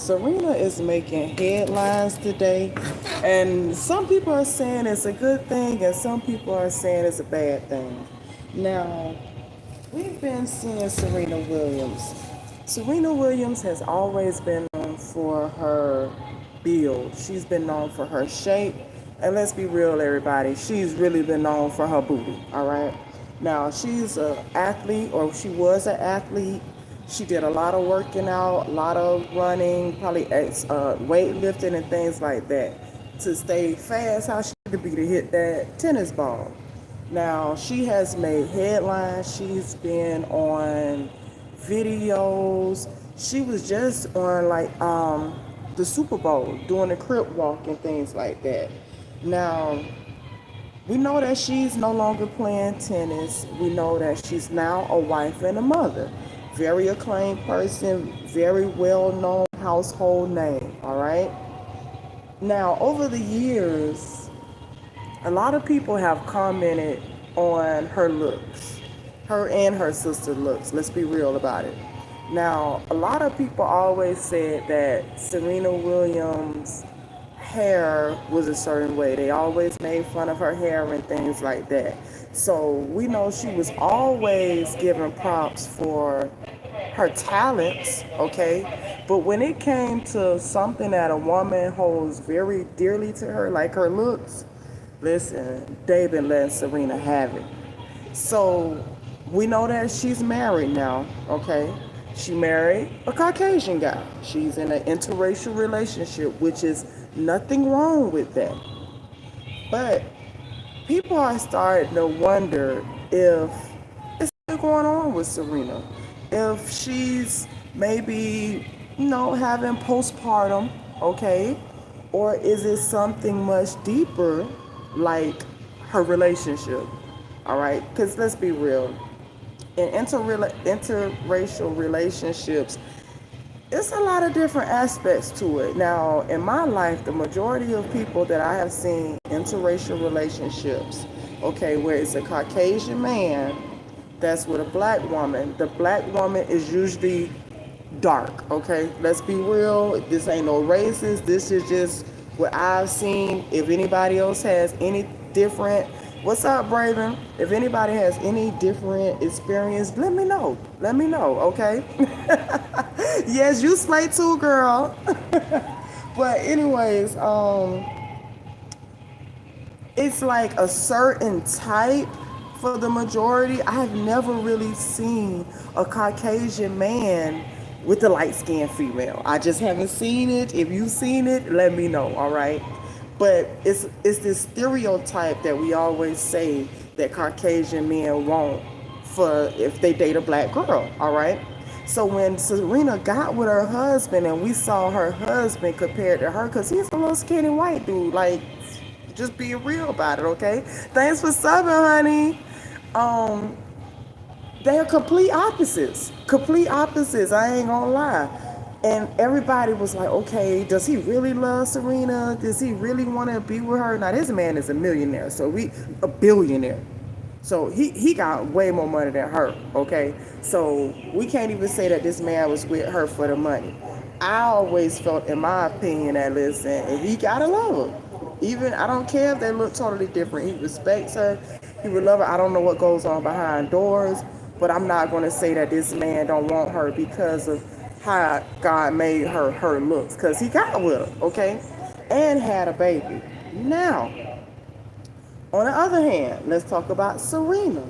Serena is making headlines today, and some people are saying it's a good thing, and some people are saying it's a bad thing. Now, we've been seeing Serena Williams. Serena Williams has always been known for her build. She's been known for her shape, and let's be real, everybody, she's really been known for her booty. All right. Now, she's an athlete, or she was an athlete. She did a lot of working out, a lot of running, probably weightlifting and things like that to stay fast. How she to be to hit that tennis ball. Now she has made headlines. She's been on videos. She was just on the Super Bowl doing the crip walk and things like that. Now we know that she's no longer playing tennis. We know that she's now a wife and a mother. Very acclaimed person, very well known household name, all right? Now, over the years, a lot of people have commented on her looks, her and her sister looks. Let's be real about it. Now, a lot of people always said that Serena Williams' hair was a certain way. They always made fun of her hair and things like that. So we know she was always given props for her talents, okay? But when it came to something that a woman holds very dearly to her, like her looks, listen, they've been letting Serena have it. So we know that she's married now, okay? She married a Caucasian guy. She's in an interracial relationship, which is nothing wrong with that. But people are starting to wonder if it's still going on with Serena. If she's maybe, having postpartum, okay? Or is it something much deeper like her relationship? All right? Because let's be real. In interracial relationships, it's a lot of different aspects to it. Now, in my life, the majority of people that I have seen interracial relationships, okay, where it's a Caucasian man that's with a black woman, the black woman is usually dark, okay? Let's be real. This ain't no racist. This is just what I've seen. If anybody else has any different, what's up, Braven? If anybody has any different experience, let me know. Let me know, okay? Yes, you slay too, girl. But anyways, it's like a certain type for the majority. I've never really seen a Caucasian man with a light skinned female. I just haven't seen it. If you've seen it, let me know, all right? But it's this stereotype that we always say that Caucasian men want for if they date a black girl, all right? So when Serena got with her husband and we saw her husband compared to her, because he's a little skinny white dude, like, just being real about it, okay? Thanks for subbing, honey. Um, they're complete opposites. Complete opposites. I ain't gonna lie. And everybody was like, okay, does he really love Serena? Does he really want to be with her? Now this man is a millionaire, so a billionaire. So he got way more money than her, okay? So we can't even say that this man was with her for the money. I always felt, in my opinion, that listen, he gotta love her. Even I don't care if they look totally different. He respects her. He would love her. I don't know what goes on behind doors, but I'm not gonna say that this man don't want her because of how God made her looks. Cause he got with her, okay, and had a baby. Now, on the other hand, let's talk about Serena.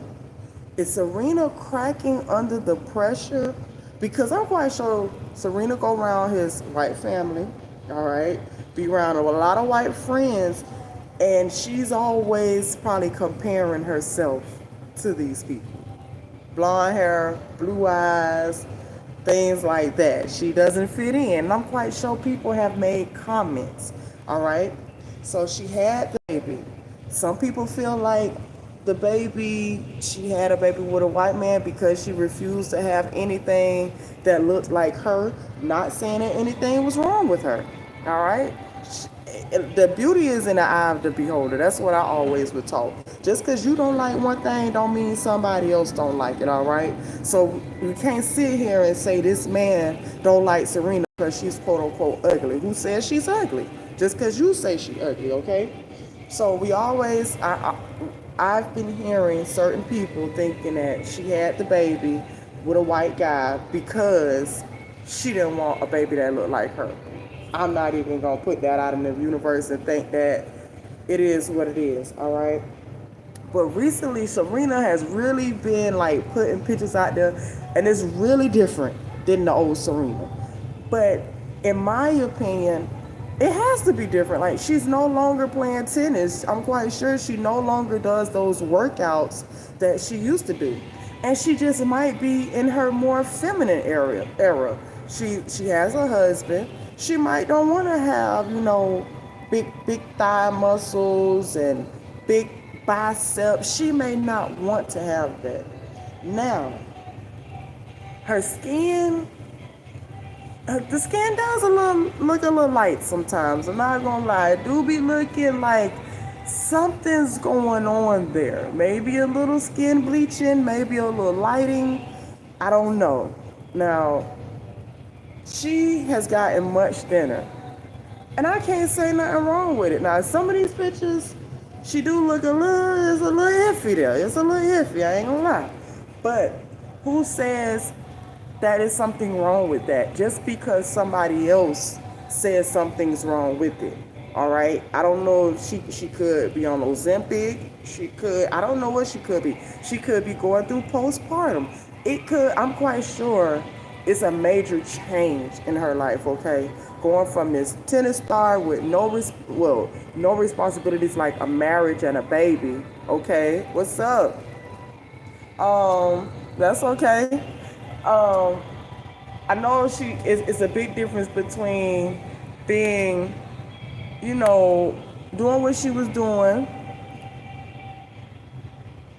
Is Serena cracking under the pressure? Because I'm quite sure Serena go around his white family, all right, be around a lot of white friends, and she's always probably comparing herself to these people. Blonde hair, blue eyes, things like that. She doesn't fit in. And I'm quite sure people have made comments, all right? So she had the baby. Some people feel like she had a baby with a white man because she refused to have anything that looked like her. Not saying that anything was wrong with her, all right? The beauty is in the eye of the beholder. That's what I always would talk. Just because you don't like one thing don't mean somebody else don't like it, all right? So you can't sit here and say this man don't like Serena because she's quote unquote ugly. Who says she's ugly? Just because you say she's ugly, okay? So we always, I've been hearing certain people thinking that she had the baby with a white guy because she didn't want a baby that looked like her. I'm not even gonna put that out in the universe and think that it is what it is, all right? But recently, Serena has really been like putting pictures out there, and it's really different than the old Serena. But in my opinion, it has to be different. Like she's no longer playing tennis. I'm quite sure she no longer does those workouts that she used to do, and she just might be in her more feminine era. She has a husband. She might don't want to have big thigh muscles and big biceps. She may not want to have that. Now, her skin, the skin does look a little light sometimes. I'm not gonna lie, it do be looking like something's going on there. Maybe a little skin bleaching, maybe a little lighting. I don't know. Now, she has gotten much thinner. And I can't say nothing wrong with it. Now, some of these pictures, she do look it's a little iffy there. It's a little iffy, I ain't gonna lie. But who says that is something wrong with that? Just because somebody else says something's wrong with it. All right? I don't know if she could be on Ozempic. She could, I don't know what she could be. She could be going through postpartum. It could, I'm quite sure it's a major change in her life, okay? Going from this tennis star with no responsibilities like a marriage and a baby, okay? What's up? That's okay. Um, I know it's a big difference between being, you know, doing what she was doing.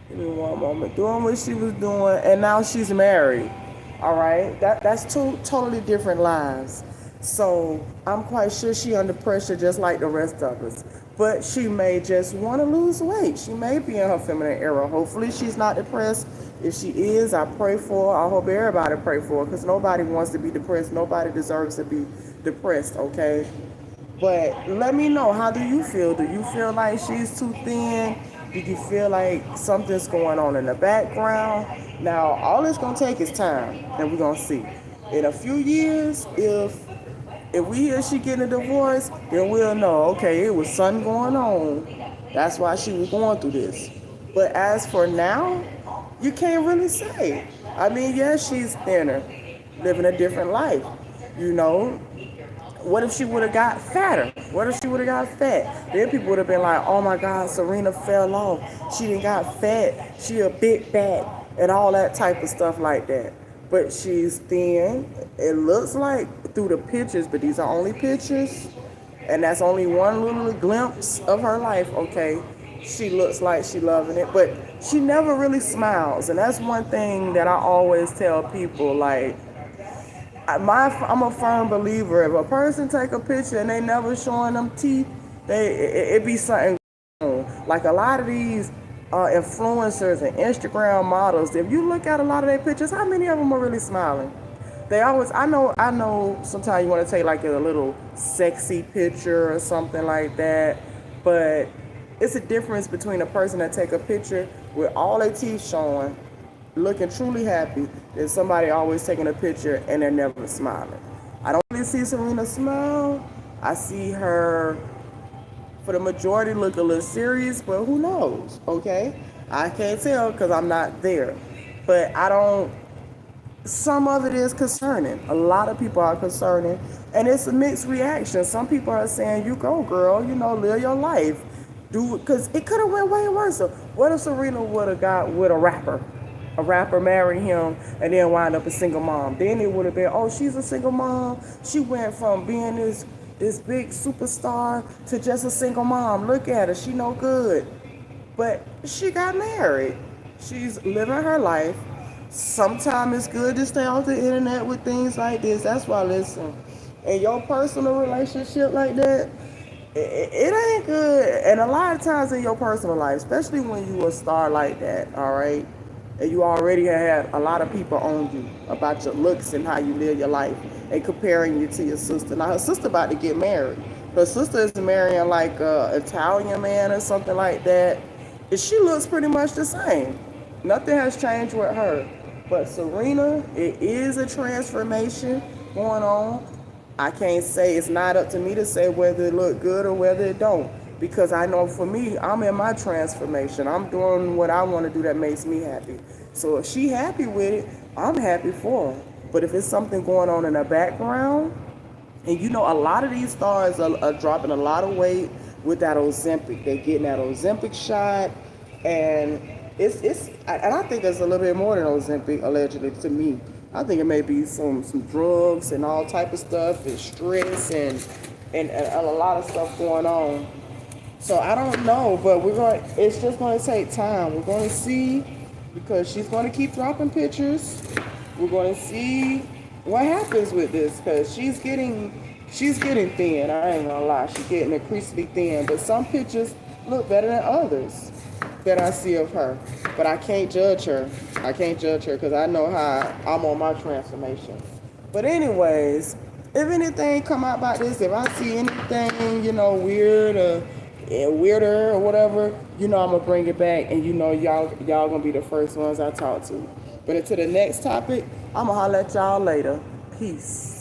Give me one moment. Doing what she was doing, and now she's married. All right, that's two totally different lives. So I'm quite sure she under pressure just like the rest of us. But she may just want to lose weight. She may be in her feminine era. Hopefully she's not depressed. If she is, I pray for her. I hope everybody pray for her because nobody wants to be depressed. Nobody deserves to be depressed, okay? But let me know, how do you feel? Do you feel like she's too thin? Do you feel like something's going on in the background? Now, all it's gonna take is time, and we're gonna see. In a few years, if we hear she getting a divorce, then we'll know, okay, it was something going on. That's why she was going through this. But as for now, you can't really say. I mean, yes, she's thinner, living a different life. You know, what if she would have got fatter? What if she would have got fat? Then people would have been like, oh my God, Serena fell off. She didn't got fat. She a big back and all that type of stuff like that. But she's thin. It looks like through the pictures, but these are only pictures. And that's only one little glimpse of her life, okay? She looks like she loving it, but she never really smiles. And that's one thing that I always tell people, like, I'm a firm believer. If a person take a picture and they never showing them teeth, it be something going on. Like a lot of these influencers and Instagram models, if you look at a lot of their pictures, how many of them are really smiling? They always, I know sometimes you want to take like a little sexy picture or something like that, but it's a difference between a person that take a picture with all their teeth showing, looking truly happy, than somebody always taking a picture and they're never smiling. I don't really see Serena smile. I see her, for the majority, look a little serious, but who knows, okay? I can't tell because I'm not there. But I don't, some of it is concerning. A lot of people are concerning, and it's a mixed reaction. Some people are saying, you go, girl, live your life. Because it could have went way worse. What if Serena would have got with a rapper? A rapper married him and then wind up a single mom. Then it would have been, oh, she's a single mom. She went from being this big superstar to just a single mom. Look at her, she no good. But she got married. She's living her life. Sometimes it's good to stay off the internet with things like this. That's why, listen, in your personal relationship like that, it ain't good. And a lot of times in your personal life, especially when you a star like that, all right? and you already had a lot of people on you about your looks and how you live your life and comparing you to your sister. Now her sister about to get married. Her sister is marrying like a Italian man or something like that. And she looks pretty much the same. Nothing has changed with her. But Serena, it is a transformation going on. I can't say, it's not up to me to say whether it look good or whether it don't, because I know for me, I'm in my transformation. I'm doing what I want to do that makes me happy. So if she happy with it, I'm happy for her. But if it's something going on in the background, and you know, a lot of these stars are dropping a lot of weight with that Ozempic. They're getting that Ozempic shot, and and I think it's a little bit more than Ozempic, allegedly, to me. I think it may be some drugs and all type of stuff, and stress, and a lot of stuff going on. So I don't know, but we're going. It's just going to take time. We're going to see, because she's going to keep dropping pictures. We're going to see what happens with this, because she's getting thin. I ain't gonna lie, she's getting increasingly thin. But some pictures look better than others that I see of her. But I can't judge her. I can't judge her because I know how I'm on my transformation. But anyways, if anything come out about this, if I see anything, weird or weirder or whatever, I'm gonna bring it back, and y'all gonna be the first ones I talk to. But until the next topic, I'm gonna holler at y'all later. Peace.